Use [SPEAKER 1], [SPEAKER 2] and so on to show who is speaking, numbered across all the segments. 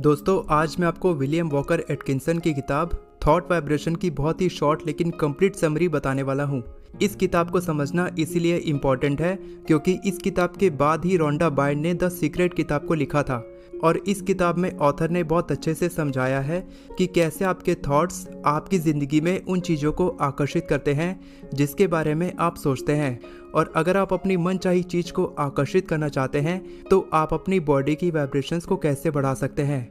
[SPEAKER 1] दोस्तों आज मैं आपको विलियम वॉकर एटकिंसन की किताब थॉट वाइब्रेशन की बहुत ही शॉर्ट लेकिन कंप्लीट समरी बताने वाला हूँ। इस किताब को समझना इसीलिए इम्पॉर्टेंट है क्योंकि इस किताब के बाद ही रोंडा बायर्न ने द सीक्रेट किताब को लिखा था और इस किताब में ऑथर ने बहुत अच्छे से समझाया है कि कैसे आपके थॉट्स आपकी ज़िंदगी में उन चीज़ों को आकर्षित करते हैं जिसके बारे में आप सोचते हैं। और अगर आप अपनी मनचाही चीज़ को आकर्षित करना चाहते हैं तो आप अपनी बॉडी की वाइब्रेशंस को कैसे बढ़ा सकते हैं।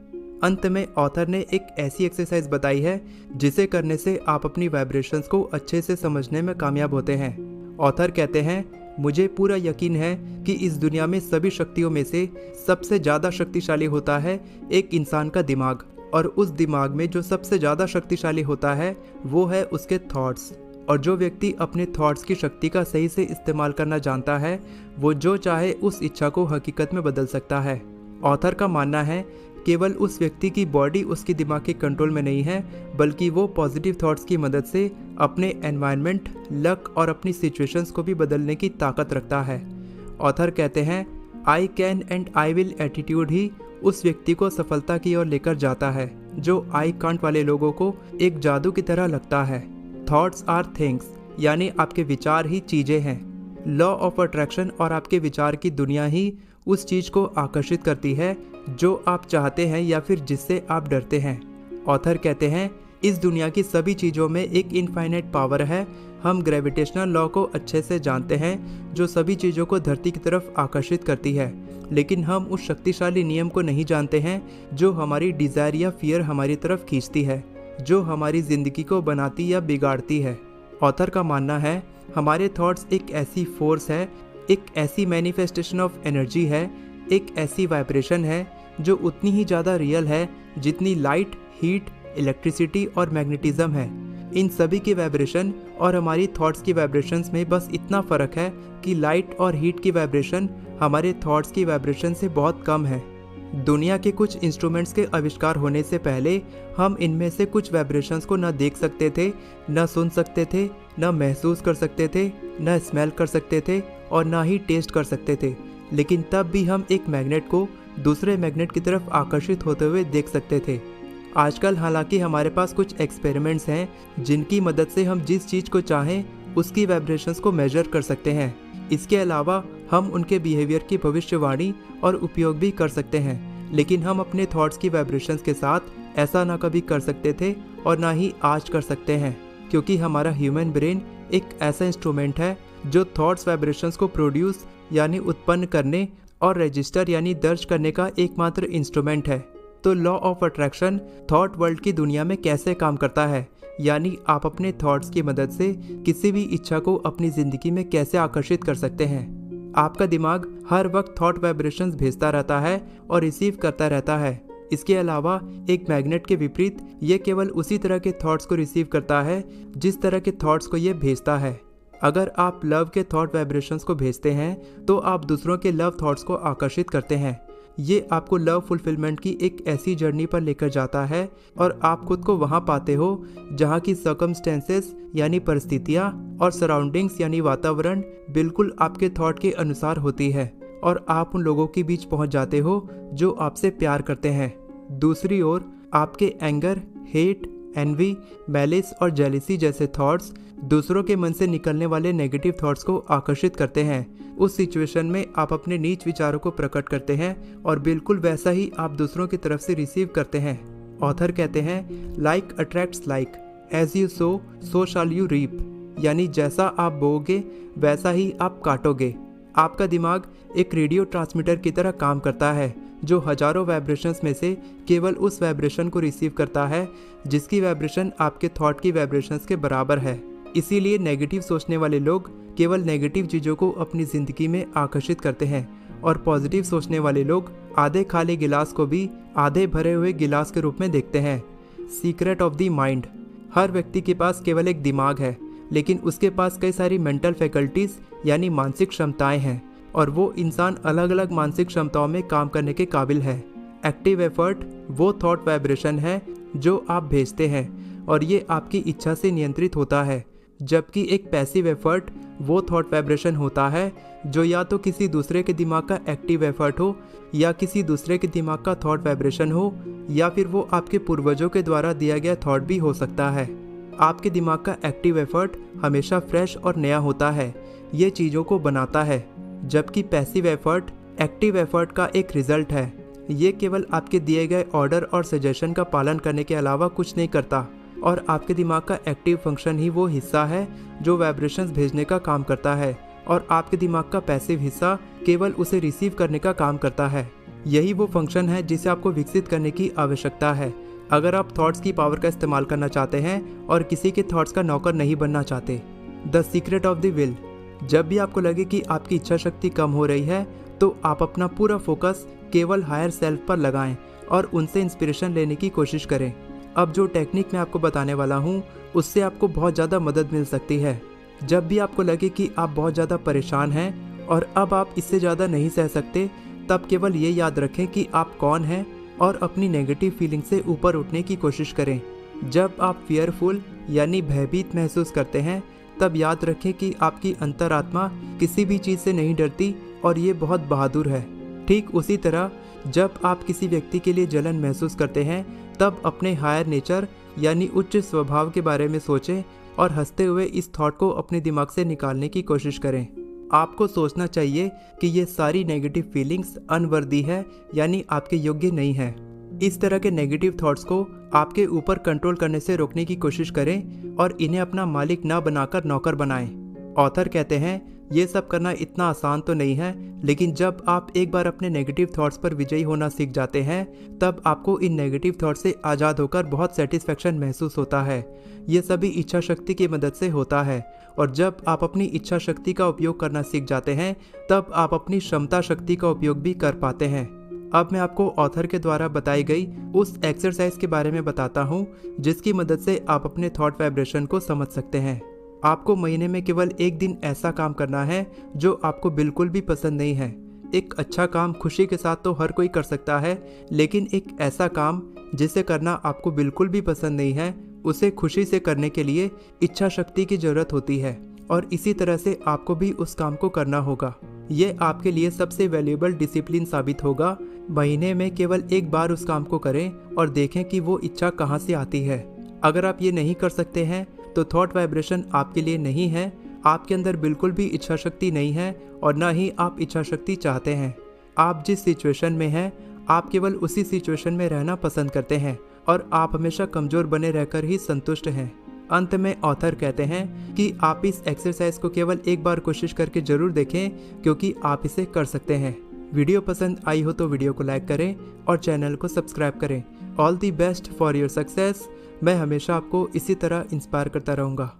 [SPEAKER 1] अंत में ऑथर ने एक ऐसी एक्सरसाइज बताई है जिसे करने से आप अपनी वाइब्रेशंस को अच्छे से समझने में कामयाब होते हैं। ऑथर कहते हैं, मुझे पूरा यकीन है कि इस दुनिया में सभी शक्तियों में से सबसे ज़्यादा शक्तिशाली होता है एक इंसान का दिमाग, और उस दिमाग में जो सबसे ज़्यादा शक्तिशाली होता है वो है उसके थॉट्स। और जो व्यक्ति अपने थॉट्स की शक्ति का सही से इस्तेमाल करना जानता है वो जो चाहे उस इच्छा को हकीकत में बदल सकता है। ऑथर का मानना है केवल उस व्यक्ति की बॉडी उसके दिमाग के कंट्रोल में नहीं है बल्कि वो पॉजिटिव थॉट्स की मदद से अपने एनवायरनमेंट, लक और अपनी सिचुएशंस को भी बदलने की ताकत रखता है। ऑथर कहते हैं, I can and I will attitude ही उस व्यक्ति को सफलता की ओर लेकर जाता है जो आई कांट वाले लोगों को एक जादू की तरह लगता है। थॉट्स आर थिंग्स, यानी आपके विचार ही चीज़ें हैं। लॉ ऑफ अट्रैक्शन और आपके विचार की दुनिया ही उस चीज़ को आकर्षित करती है जो आप चाहते हैं या फिर जिससे आप डरते हैं। ऑथर कहते हैं, इस दुनिया की सभी चीज़ों में एक इनफाइनाइट पावर है। हम ग्रेविटेशनल लॉ को अच्छे से जानते हैं जो सभी चीज़ों को धरती की तरफ आकर्षित करती है, लेकिन हम उस शक्तिशाली नियम को नहीं जानते हैं जो हमारी डिज़ायर या फियर हमारी तरफ खींचती है, जो हमारी ज़िंदगी को बनाती या बिगाड़ती है। ऑथर का मानना है हमारे थॉट्स एक ऐसी फोर्स है, एक ऐसी मैनिफेस्टेशन ऑफ एनर्जी है, एक ऐसी वाइब्रेशन है जो उतनी ही ज़्यादा रियल है जितनी लाइट, हीट, इलेक्ट्रिसिटी और मैग्नेटिज्म है। इन सभी की वाइब्रेशन और हमारी थॉट्स की वाइब्रेशंस में बस इतना फ़र्क है कि लाइट और हीट की वाइब्रेशन हमारे थॉट्स की वाइब्रेशन से बहुत कम है। दुनिया के कुछ इंस्ट्रूमेंट्स के आविष्कार होने से पहले हम इनमें से कुछ वाइब्रेशंस को न देख सकते थे, न सुन सकते थे, न महसूस कर सकते थे, न स्मेल कर सकते थे और ना ही टेस्ट कर सकते थे, लेकिन तब भी हम एक मैग्नेट को दूसरे मैग्नेट की तरफ आकर्षित होते हुए देख सकते थे। आजकल हालांकि हमारे पास कुछ एक्सपेरिमेंट्स हैं जिनकी मदद से हम जिस चीज़ को चाहें उसकी वाइब्रेशंस को मेजर कर सकते हैं। इसके अलावा हम उनके बिहेवियर की भविष्यवाणी और उपयोग भी कर सकते हैं, लेकिन हम अपने थॉट्स की वाइब्रेशंस के साथ ऐसा ना कभी कर सकते थे और ना ही आज कर सकते हैं, क्योंकि हमारा ह्यूमन ब्रेन एक ऐसा इंस्ट्रूमेंट है जो थॉट्स वाइब्रेशंस को प्रोड्यूस यानी उत्पन्न करने और रजिस्टर यानी दर्ज करने का एकमात्र इंस्ट्रूमेंट है। तो law of attraction thought world की दुनिया में कैसे काम करता है, यानी आप अपने थॉट्स की मदद से किसी भी इच्छा को अपनी ज़िंदगी में कैसे आकर्षित कर सकते हैं। आपका दिमाग हर वक्त थॉट वाइब्रेशंस भेजता रहता है और रिसीव करता रहता है। इसके अलावा एक मैग्नेट के विपरीत ये केवल उसी तरह के थॉट्स को रिसीव करता है जिस तरह के थॉट्स को ये भेजता है। अगर आप लव के थॉट वाइब्रेशंस को भेजते हैं तो आप दूसरों के लव थॉट्स को आकर्षित करते हैं। ये आपको लव फुलफिलमेंट की एक ऐसी जर्नी पर लेकर जाता है और आप खुद को वहाँ पाते हो जहाँ की सर्कमस्टेंसेस यानी परिस्थितियाँ और सराउंडिंग्स यानी वातावरण बिल्कुल आपके थॉट के अनुसार होती है और आप उन लोगों के बीच पहुँच जाते हो जो आपसे प्यार करते हैं। दूसरी ओर आपके एंगर, हेट, एनवी, मैलिस और जेलिसी जैसे थॉट्स दूसरों के मन से निकलने वाले नेगेटिव थॉट्स को आकर्षित करते हैं। उस सिचुएशन में आप अपने नीच विचारों को प्रकट करते हैं और बिल्कुल वैसा ही आप दूसरों की तरफ से रिसीव करते हैं। ऑथर कहते हैं, like attracts like, as you sow so shall you reap, यानी जैसा आप बोओगे वैसा ही आप काटोगे। आपका दिमाग एक रेडियो ट्रांसमीटर की तरह काम करता है जो हजारों वाइब्रेशंस में से केवल उस वाइब्रेशन को रिसीव करता है जिसकी वाइब्रेशन आपके थॉट की वाइब्रेशंस के बराबर है। इसीलिए नेगेटिव सोचने वाले लोग केवल नेगेटिव चीज़ों को अपनी ज़िंदगी में आकर्षित करते हैं और पॉजिटिव सोचने वाले लोग आधे खाली गिलास को भी आधे भरे हुए गिलास के रूप में देखते हैं। सीक्रेट ऑफ द माइंड, हर व्यक्ति के पास केवल एक दिमाग है, लेकिन उसके पास कई सारी मेंटल फैकल्टीज़ यानी मानसिक क्षमताएं हैं और वो इंसान अलग अलग मानसिक क्षमताओं में काम करने के काबिल है। एक्टिव एफर्ट वो थॉट वाइब्रेशन है जो आप भेजते हैं और ये आपकी इच्छा से नियंत्रित होता है, जबकि एक पैसिव एफर्ट वो थॉट वाइब्रेशन होता है जो या तो किसी दूसरे के दिमाग का एक्टिव एफर्ट हो, या किसी दूसरे के दिमाग का थॉट वाइब्रेशन हो, या फिर वो आपके पूर्वजों के द्वारा दिया गया थॉट भी हो सकता है। आपके दिमाग का एक्टिव एफर्ट हमेशा फ्रेश और नया होता है, ये चीज़ों को बनाता है, जबकि पैसिव एफर्ट एक्टिव एफर्ट का एक रिजल्ट है। ये केवल आपके दिए गए ऑर्डर और सजेशन का पालन करने के अलावा कुछ नहीं करता, और आपके दिमाग का एक्टिव फंक्शन ही वो हिस्सा है जो वाइब्रेशंस भेजने का काम करता है, और आपके दिमाग का पैसिव हिस्सा केवल उसे रिसीव करने का काम करता है। यही वो फंक्शन है जिसे आपको विकसित करने की आवश्यकता है अगर आप थॉट्स की पावर का इस्तेमाल करना चाहते हैं और किसी के थॉट्स का नौकर नहीं बनना चाहते। The secret of the will. जब भी आपको लगे कि आपकी इच्छा शक्ति कम हो रही है तो आप अपना पूरा फोकस केवल हायर सेल्फ पर लगाएं और उनसे इंस्पिरेशन लेने की कोशिश करें। अब जो टेक्निक मैं आपको बताने वाला हूँ उससे आपको बहुत ज़्यादा मदद मिल सकती है। जब भी आपको लगे कि आप बहुत ज़्यादा परेशान हैं और अब आप इससे ज़्यादा नहीं सह सकते, तब केवल ये याद रखें कि आप कौन हैं और अपनी नेगेटिव फीलिंग से ऊपर उठने की कोशिश करें। जब आप फियरफुल यानी भयभीत महसूस करते हैं तब याद रखें कि आपकी अंतरात्मा किसी भी चीज़ से नहीं डरती और ये बहुत बहादुर है। ठीक उसी तरह जब आप किसी व्यक्ति के लिए जलन महसूस करते हैं तब अपने हायर नेचर यानी उच्च स्वभाव के बारे में सोचें और हंसते हुए इस थॉट को अपने दिमाग से निकालने की कोशिश करें। आपको सोचना चाहिए कि ये सारी नेगेटिव फीलिंग्स अनवर्दी है यानी आपके योग्य नहीं है। इस तरह के नेगेटिव थॉट्स को आपके ऊपर कंट्रोल करने से रोकने की कोशिश करें और इन्हें अपना मालिक ना बनाकर नौकर बनाएं। ऑथर कहते हैं ये सब करना इतना आसान तो नहीं है, लेकिन जब आप एक बार अपने नेगेटिव थॉट्स पर विजयी होना सीख जाते हैं तब आपको इन नेगेटिव थॉट्स से आज़ाद होकर बहुत सेटिस्फेक्शन महसूस होता है। ये सभी इच्छा शक्ति की मदद से होता है, और जब आप अपनी इच्छा शक्ति का उपयोग करना सीख जाते हैं तब आप अपनी क्षमता शक्ति का उपयोग भी कर पाते हैं। अब मैं आपको ऑथर के द्वारा बताई गई उस एक्सरसाइज के बारे में बताता हूँ जिसकी मदद से आप अपने थॉट वाइब्रेशन को समझ सकते हैं। आपको महीने में केवल एक दिन ऐसा काम करना है जो आपको बिल्कुल भी पसंद नहीं है। एक अच्छा काम खुशी के साथ तो हर कोई कर सकता है, लेकिन एक ऐसा काम जिसे करना आपको बिल्कुल भी पसंद नहीं है उसे खुशी से करने के लिए इच्छा शक्ति की जरूरत होती है, और इसी तरह से आपको भी उस काम को करना होगा। ये आपके लिए सबसे वैल्यूएबल डिसिप्लिन साबित होगा। महीने में केवल एक बार उस काम को करें और देखें कि वो इच्छा कहाँ से आती है। अगर आप ये नहीं कर सकते हैं तो थॉट वाइब्रेशन आपके लिए नहीं है। आपके अंदर बिल्कुल भी इच्छा शक्ति नहीं है और ना ही आप इच्छा शक्ति चाहते हैं। आप जिस सिचुएशन में हैं आप केवल उसी सिचुएशन में रहना पसंद करते हैं और आप हमेशा कमज़ोर बने रहकर ही संतुष्ट हैं। अंत में ऑथर कहते हैं कि आप इस एक्सरसाइज को केवल एक बार कोशिश करके ज़रूर देखें, क्योंकि आप इसे कर सकते हैं। वीडियो पसंद आई हो तो वीडियो को लाइक करें और चैनल को सब्सक्राइब करें। All the best for your success. मैं हमेशा आपको इसी तरह इंस्पायर करता रहूँगा।